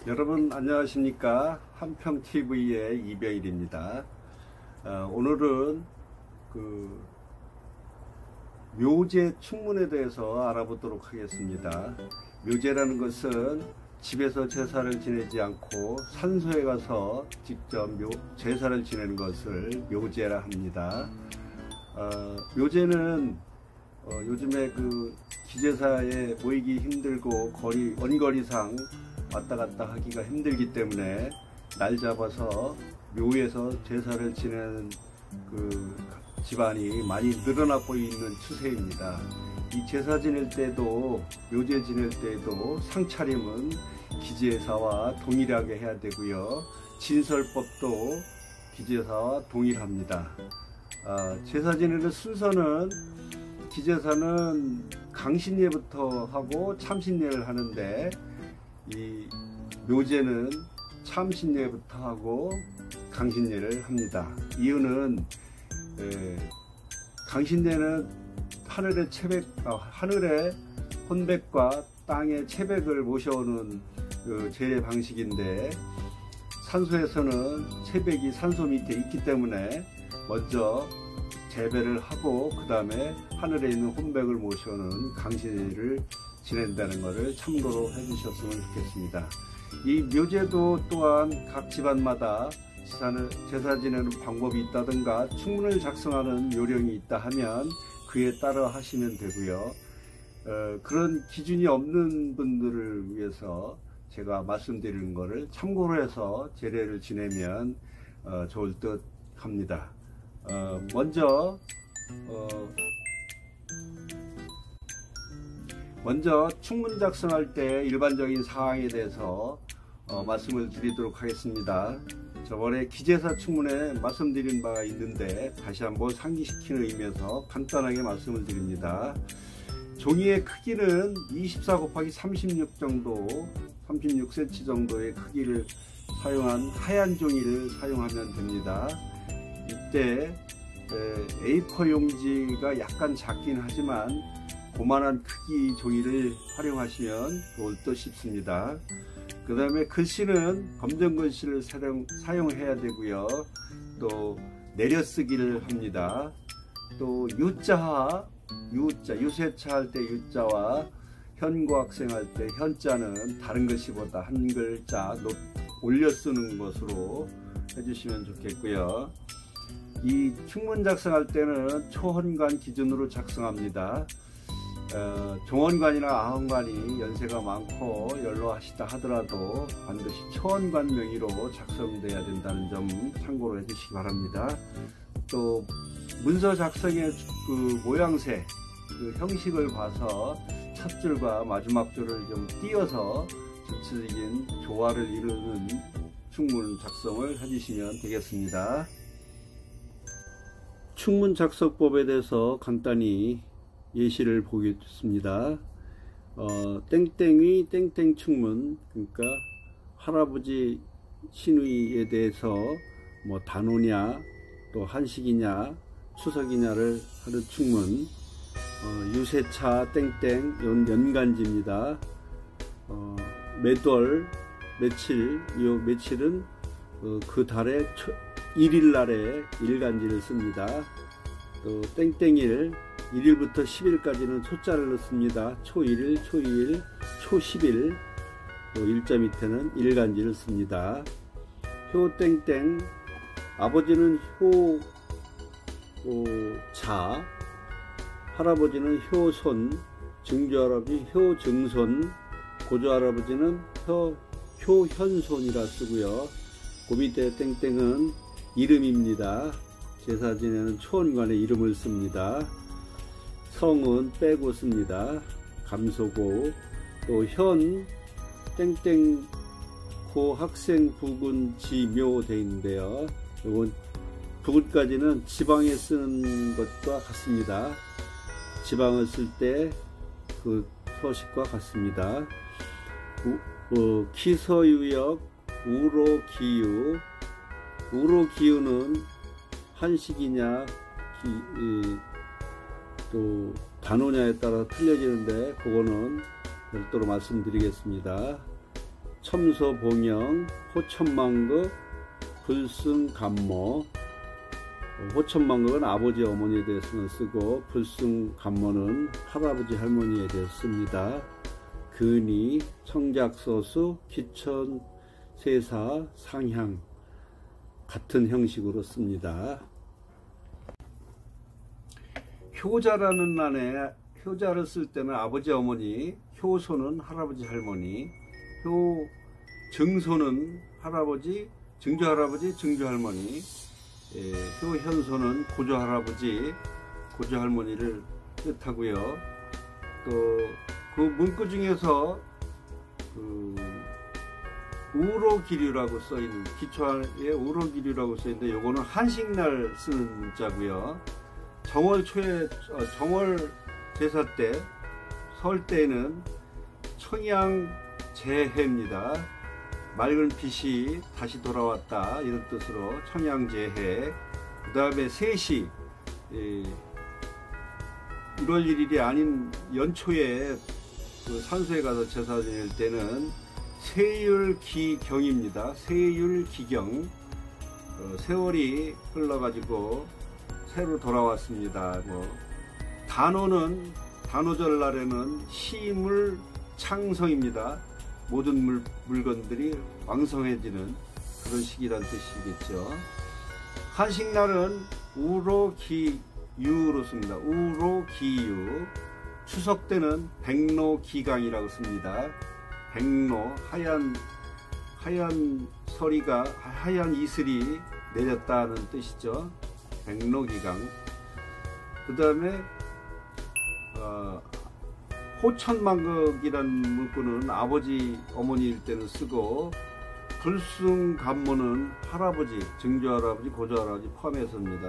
여러분 안녕하십니까? 한평TV의 이병일입니다. 오늘은 묘제 충문에 대해서 알아보도록 하겠습니다. 묘제라는 것은 집에서 제사를 지내지 않고 산소에 가서 직접 제사를 지내는 것을 묘제라 합니다. 묘제는 요즘에 기제사에 모이기 힘들고 원거리상 왔다 갔다 하기가 힘들기 때문에 날 잡아서 묘에서 제사를 지내는 집안이 많이 늘어나 보이는 추세입니다. 이 제사 지낼 때도 묘제 지낼 때도 상차림은 기제사와 동일하게 해야 되고요. 진설법도 기제사와 동일합니다. 제사 지내는 순서는 기제사는 강신예부터 하고 참신예를 하는데 이 묘제는 참신예부터 하고 강신예를 합니다. 이유는 강신예는 하늘의 혼백과 땅의 채백을 모셔오는 제례 방식인데, 산소에서는 채백이 산소 밑에 있기 때문에 먼저 재배를 하고 그 다음에 하늘에 있는 혼백을 모셔오는 강신예를 지낸다는 것을 참고로 해주셨으면 좋겠습니다. 이 묘제도 또한 각 집안마다 제사 지내는 방법이 있다든가 충문을 작성하는 요령이 있다 하면 그에 따라 하시면 되고요. 그런 기준이 없는 분들을 위해서 제가 말씀드리는 것을 참고로 해서 제례를 지내면 좋을 듯 합니다. 먼저 충문 작성할 때 일반적인 사항에 대해서 말씀을 드리도록 하겠습니다. 저번에 기제사 충문에 말씀드린 바가 있는데 다시 한번 상기시키는 의미에서 간단하게 말씀을 드립니다. 종이의 크기는 24 곱하기 36 정도, 36cm 정도의 크기를 사용한 하얀 종이를 사용하면 됩니다. 이때 A4 용지가 약간 작긴 하지만 고만한 크기 종이를 활용하시면 좋을 듯 싶습니다. 그 다음에 글씨는 검정 글씨를 사용해야 되고요. 또 내려쓰기를 합니다. 또 유세차 할 때 유자와 현고학생 할 때 현자는 다른 글씨보다 한 글자 올려 쓰는 것으로 해주시면 좋겠고요. 이 충문 작성할 때는 초헌관 기준으로 작성합니다. 종헌관이나 아헌관이 연세가 많고 연로하시다 하더라도 반드시 초헌관 명의로 작성되어야 된다는 점 참고로 해주시기 바랍니다. 또 문서 작성의 모양새, 형식을 봐서 첫 줄과 마지막 줄을 좀 띄어서 전체적인 조화를 이루는 충문 작성을 해주시면 되겠습니다. 충문 작성법에 대해서 간단히 예시를 보겠습니다. 땡땡의 땡땡 충문, 그러니까 할아버지 신의에 대해서 단오냐 또 한식이냐 추석이냐를 하는 충문. 유세차 땡땡 연간지입니다. 매달 며칠, 이 며칠은 그 달의 1일 날에 일간지를 씁니다. 또 땡땡일 1일부터 10일까지는 초자를 넣습니다. 초1일, 초2일, 초10일, 또 일자 밑에는 일간지를 씁니다. 효땡땡, 아버지는 효자, 할아버지는 효손, 증조할아버지 효증손, 고조할아버지는 효현손이라 쓰고요. 그 밑에 땡땡은 이름입니다. 제사 지내는 초헌관의 이름을 씁니다. 성은 빼고 씁니다. 감소고, 또 현 땡땡고 학생 부군 지묘 되어 있는데요. 이건 부군까지는 지방에 쓰는 것과 같습니다. 지방을 쓸 때 그 서식과 같습니다. 기서유역 우로기유, 우로기유는 한식이냐 또 단오냐에 따라 틀려지는데 그거는 별도로 말씀드리겠습니다. 첨소봉영, 호천망극, 불승감모. 호천망극은 아버지 어머니에 대해서는 쓰고 불승감모는 할아버지 할머니에 대해서 씁니다. 근이, 청작서수, 기천세사, 상향 같은 형식으로 씁니다. 효자라는 난에 효자를 쓸 때는 아버지 어머니, 효소는 할아버지 할머니, 증소는 할아버지, 증조할아버지, 증조할머니, 효현소는 고조할아버지, 고조할머니를 뜻하고요. 또 그 문구 중에서 우로기류라고 써있는, 기초에 우로기류라고 써있는데 요거는 한식날 쓰는 문자고요. 정월 제사 때, 설 때에는 청양재해입니다. 맑은 빛이 다시 돌아왔다 이런 뜻으로 청양재해. 그 다음에 셋이 1월 1일이 아닌 연초에 그 산소에 가서 제사 지낼 때는 세율기경입니다. 세율기경. 세월이 흘러가지고 새로 돌아왔습니다. 단오는 단오절 날에는 시물 창성입니다. 모든 물건들이 왕성해지는 그런 시기란 뜻이겠죠. 한식날은 우로기유로 씁니다. 우로기유. 추석 때는 백로기강이라고 씁니다. 백로, 하얀 서리가, 하얀 이슬이 내렸다는 뜻이죠. 백로기강. 그 다음에 호천망극이라는 문구는 아버지 어머니일 때는 쓰고, 불승감모는 할아버지, 증조할아버지, 고조할아버지 포함해서입니다.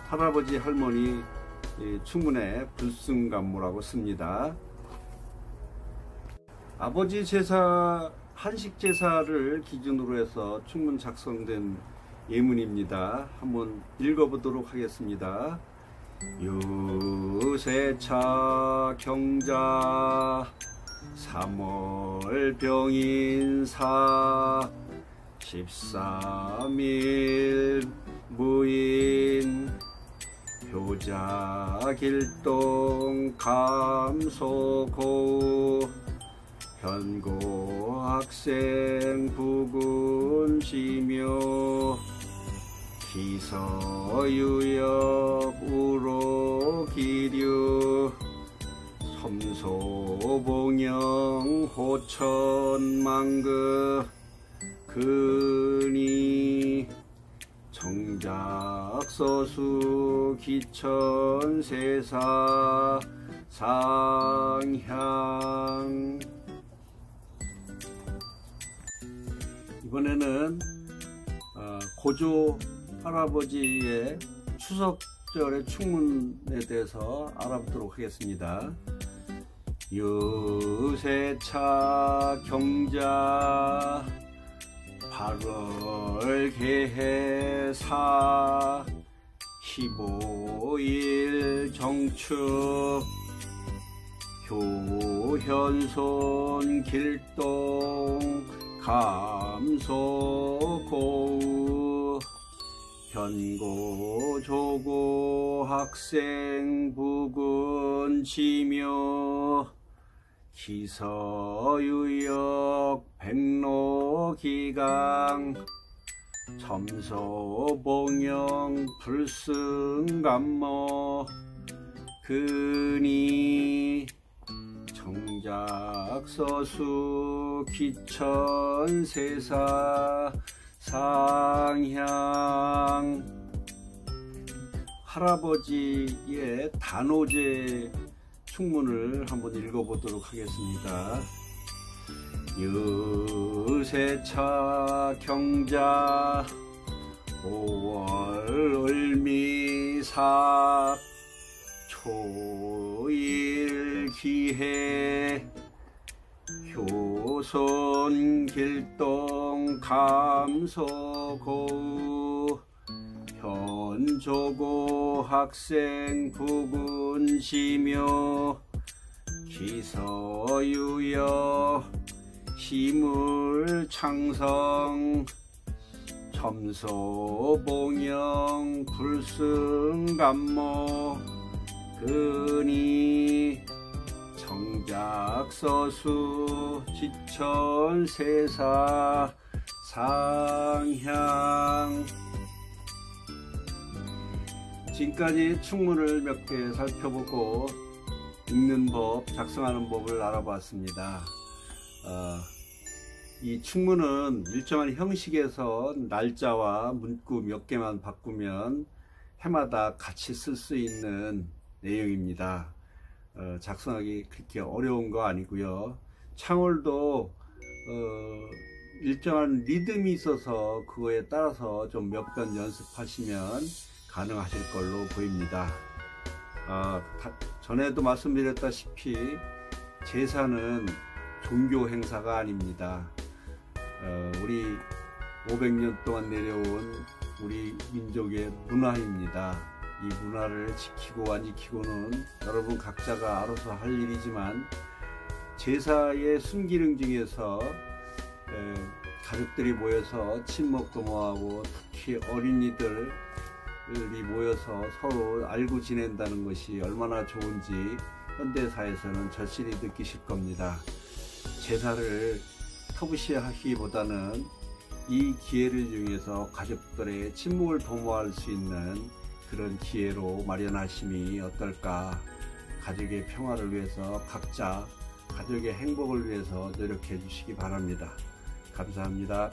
할아버지 할머니 충문에 불승감모라고 씁니다. 아버지 제사, 한식 제사를 기준으로 해서 충문 작성된 예문입니다. 한번 읽어보도록 하겠습니다. 유세차 경자 3월 병인사 13일 무인 효자 길동 감소고 현고 학생 부군시묘 기서유역 우로기류 첨소봉영 호천망극 근이 청작서수 기천세사 상향. 이번에는 고조 할아버지의 추석절의 충문에 대해서 알아보도록 하겠습니다. 유세차 경자 8월 개해사 15일 정축 효현손 길동 감소고우 현고 조고 학생 부군지묘 기서유역 백로기강 첨소봉영 불승감모 근이 청작서수 기천세사 상향. 할아버지의 단오제 충문을 한번 읽어보도록 하겠습니다. 유세차 경자 5월 을미사 초일 기해 효손 길동 감소고 현조고 학생 부군시묘 기서유여 시물창성 첨소봉영 불승감모 근이 정작서수 지천세사 상향. 지금까지 충문을 몇 개 살펴보고 읽는 법, 작성하는 법을 알아봤습니다. 이 충문은 일정한 형식에서 날짜와 문구 몇 개만 바꾸면 해마다 같이 쓸 수 있는 내용입니다. 작성하기 그렇게 어려운 거 아니고요. 창월도 일정한 리듬이 있어서 그거에 따라서 좀 몇 번 연습하시면 가능하실 걸로 보입니다. 전에도 말씀드렸다시피 제사는 종교 행사가 아닙니다. 우리 500년 동안 내려온 우리 민족의 문화입니다. 이 문화를 지키고 안 지키고는 여러분 각자가 알아서 할 일이지만, 제사의 순기능 중에서 가족들이 모여서 친목도모하고 특히 어린이들이 모여서 서로 알고 지낸다는 것이 얼마나 좋은지 현대사에서는 절실히 느끼실 겁니다. 제사를 터부시하기보다는 이 기회를 이용해서 가족들의 친목을 도모할 수 있는 그런 기회로 마련하심이 어떨까. 가족의 평화를 위해서 각자 가족의 행복을 위해서 노력해 주시기 바랍니다. 감사합니다.